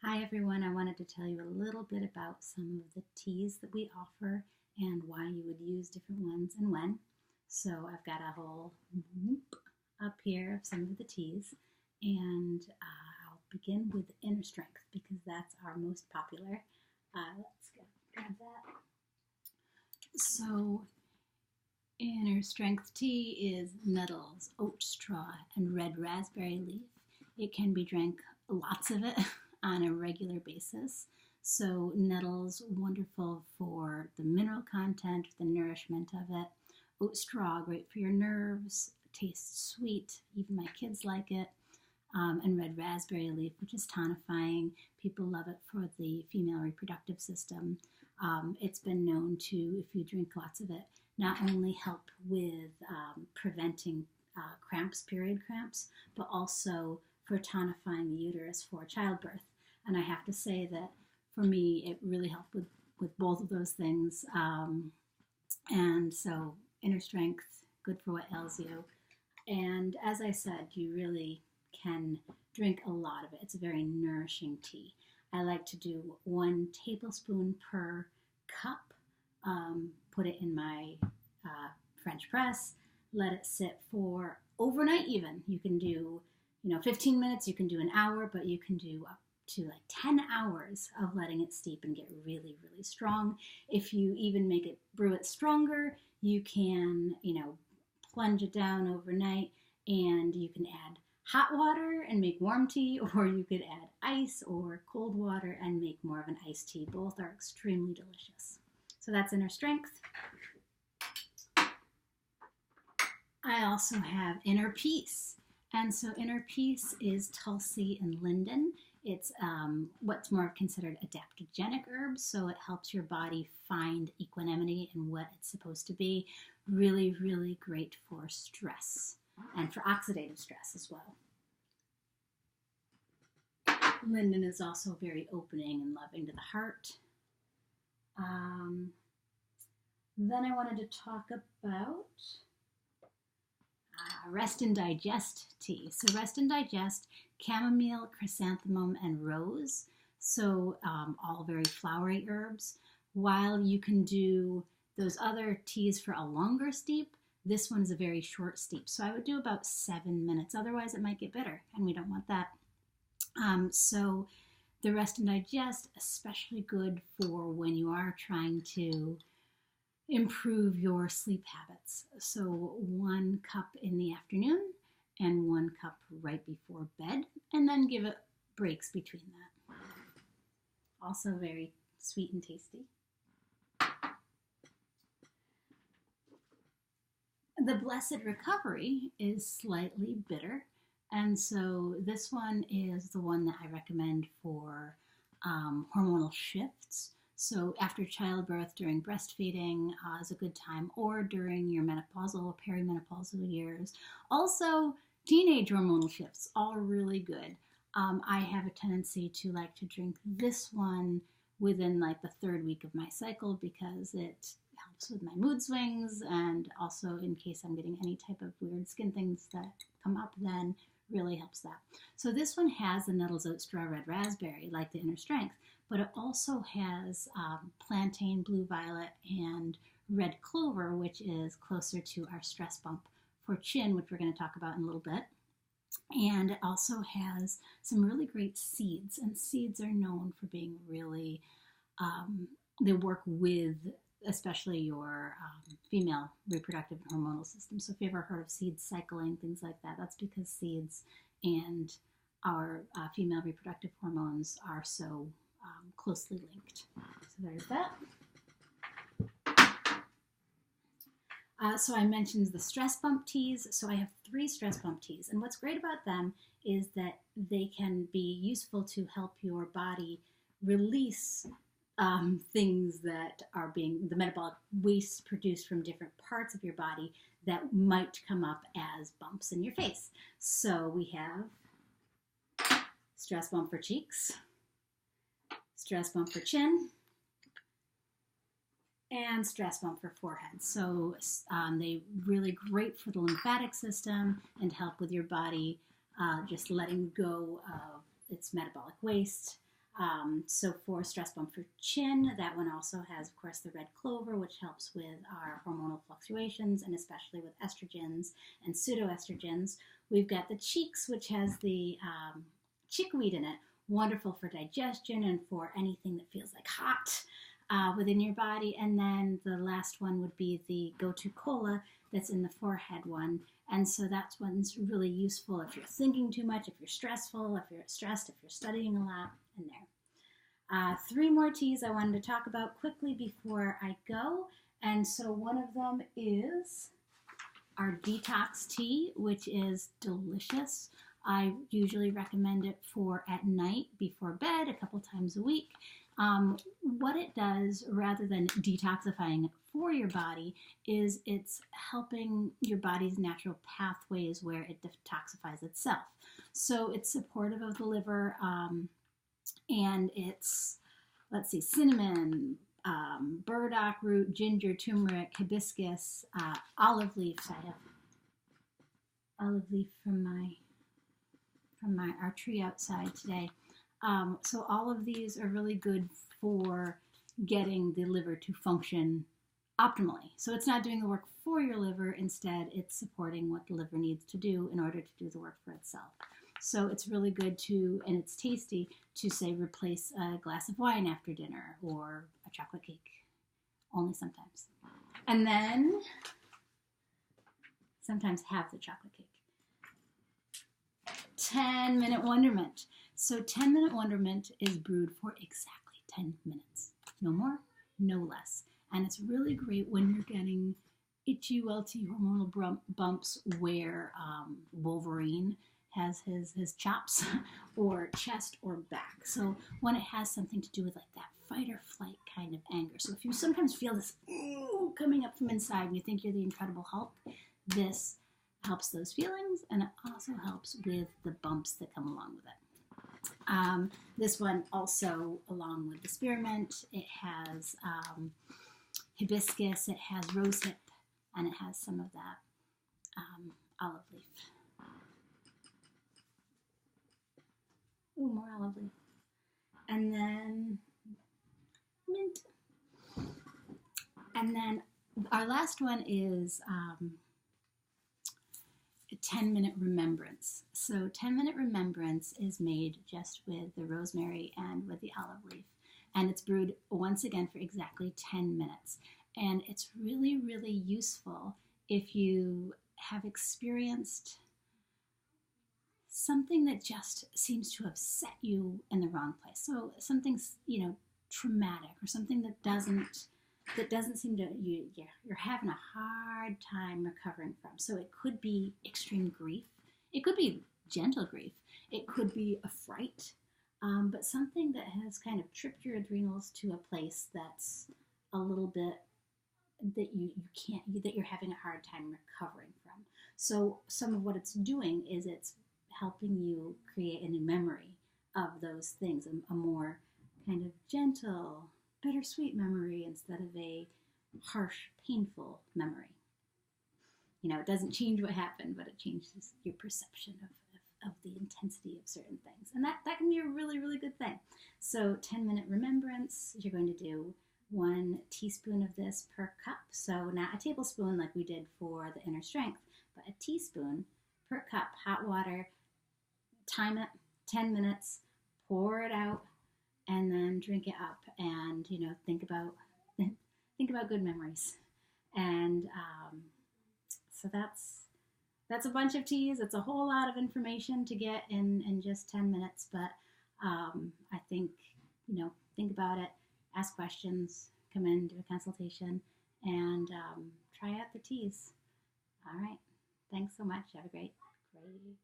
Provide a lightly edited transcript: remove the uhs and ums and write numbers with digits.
Hi everyone, I wanted to tell you a little bit about some of the teas that we offer and why you would use different ones and when. So I've got a whole whoop up here of some of the teas, and I'll begin with inner strength because that's our most popular. Grab that. So inner strength tea is nettles, oat straw, and red raspberry leaf. It can be drank, lots of it, on a regular basis. So nettles, wonderful for the mineral content, the nourishment of it. Oat straw, great for your nerves, tastes sweet, even my kids like it. And red raspberry leaf, which is tonifying. People love it for the female reproductive system. It's been known to, if you drink lots of it, not only help with preventing cramps, period cramps, but also for tonifying the uterus for childbirth. And I have to say that for me, it really helped with both of those things. And so inner strength, good for what ails you. And as I said, you really can drink a lot of it. It's a very nourishing tea. I like to do 1 tablespoon per cup, put it in my French press, let it sit for overnight even. You can do 15 minutes, you can do an hour, but you can do up to like 10 hours of letting it steep and get really, really strong. If you even brew it stronger, you can, plunge it down overnight, and you can add hot water and make warm tea, or you could add ice or cold water and make more of an iced tea. Both are extremely delicious. So that's inner strength. I also have inner peace. And so inner peace is Tulsi and linden. It's what's more considered adaptogenic herbs, so it helps your body find equanimity and what it's supposed to be. Really, really great for stress and for oxidative stress as well. Linden is also very opening and loving to the heart. Then I wanted to talk about Rest and Digest tea. So Rest and Digest, chamomile, chrysanthemum, and rose. So all very flowery herbs. While you can do those other teas for a longer steep, this one is a very short steep. So I would do about 7 minutes. Otherwise, it might get bitter, and we don't want that. So the Rest and Digest, especially good for when you are trying to improve your sleep habits. So 1 cup in the afternoon and 1 cup right before bed, and then give it breaks between that. Also very sweet and tasty. The Blessed Recovery is slightly bitter, and so this one is the one that I recommend for hormonal shifts. So after childbirth, during breastfeeding is a good time, or during your menopausal, perimenopausal years. Also, teenage hormonal shifts, all really good. I have a tendency to like to drink this one within like the 3rd week of my cycle because it helps with my mood swings, and also in case I'm getting any type of weird skin things that come up, then really helps that. So this one has the nettles, oat straw, red raspberry, like the inner strength, but it also has plantain, blue violet, and red clover, which is closer to our stress bump for chin, which we're going to talk about in a little bit. And it also has some really great seeds, and seeds are known for being really, they work with especially your female reproductive and hormonal system. So if you've ever heard of seed cycling, things like that, that's because seeds and our female reproductive hormones are so closely linked. So there's that. So I mentioned the stress bump teas. So I have 3 stress bump teas. And what's great about them is that they can be useful to help your body release things that are being, the metabolic waste produced from different parts of your body that might come up as bumps in your face. So we have stress bump for cheeks, stress bump for chin, and stress bump for forehead. So they really great for the lymphatic system and help with your body just letting go of its metabolic waste. So for stress bump for chin, that one also has, of course, the red clover, which helps with our hormonal fluctuations and especially with estrogens and pseudoestrogens. We've got the cheeks, which has the chickweed in it, wonderful for digestion and for anything that feels like hot within your body. And then the last one would be the go-to cola that's in the forehead one. And so that's one's really useful if you're thinking too much, if you're stressful, if you're stressed, if you're studying a lot, in there. 3 more teas I wanted to talk about quickly before I go. And so one of them is our detox tea, which is delicious. I usually recommend it for at night before bed a couple times a week. What it does, rather than detoxifying for your body, is it's helping your body's natural pathways where it detoxifies itself. So it's supportive of the liver, and it's, let's see, cinnamon, burdock root, ginger, turmeric, hibiscus, olive leaves. I have olive leaf from our tree outside today. So all of these are really good for getting the liver to function optimally. So it's not doing the work for your liver. Instead, it's supporting what the liver needs to do in order to do the work for itself. So it's really good to, and it's tasty, to say replace a glass of wine after dinner or a chocolate cake, only sometimes. And then sometimes have the chocolate cake. 10-minute wonderment. So 10-minute wonderment is brewed for exactly 10 minutes. No more, no less. And it's really great when you're getting itchy, welty hormonal bumps where Wolverine has his chops, or chest or back. So when it has something to do with like that fight or flight kind of anger. So if you sometimes feel this coming up from inside and you think you're the Incredible Hulk, this helps those feelings, and it also helps with the bumps that come along with it. This one also, along with the spearmint, it has hibiscus, it has rosehip, and it has some of that olive leaf. Ooh, more olive leaf. And then mint. And then our last one is 10-minute remembrance. So 10-minute remembrance is made just with the rosemary and with the olive leaf. And it's brewed once again for exactly 10 minutes. And it's really, really useful if you have experienced something that just seems to have set you in the wrong place. So something's, traumatic, or something that doesn't seem to, you're having a hard time recovering from. So it could be extreme grief. It could be gentle grief. It could be a fright, but something that has kind of tripped your adrenals to a place that's a little bit that that you're having a hard time recovering from. So some of what it's doing is it's helping you create a new memory of those things, a more kind of gentle, bittersweet memory instead of a harsh, painful memory. It doesn't change what happened, but it changes your perception of the intensity of certain things. And that can be a really, really good thing. So 10-minute remembrance, you're going to do 1 teaspoon of this per cup. So not a tablespoon like we did for the inner strength, but a teaspoon per cup, hot water. Time it, 10 minutes, pour it out, and then drink it up, and think about good memories. And so that's a bunch of teas. It's a whole lot of information to get in just 10 minutes, but I think think about it, ask questions, come in, do a consultation, and try out the teas. All right, thanks so much. Have a great afternoon.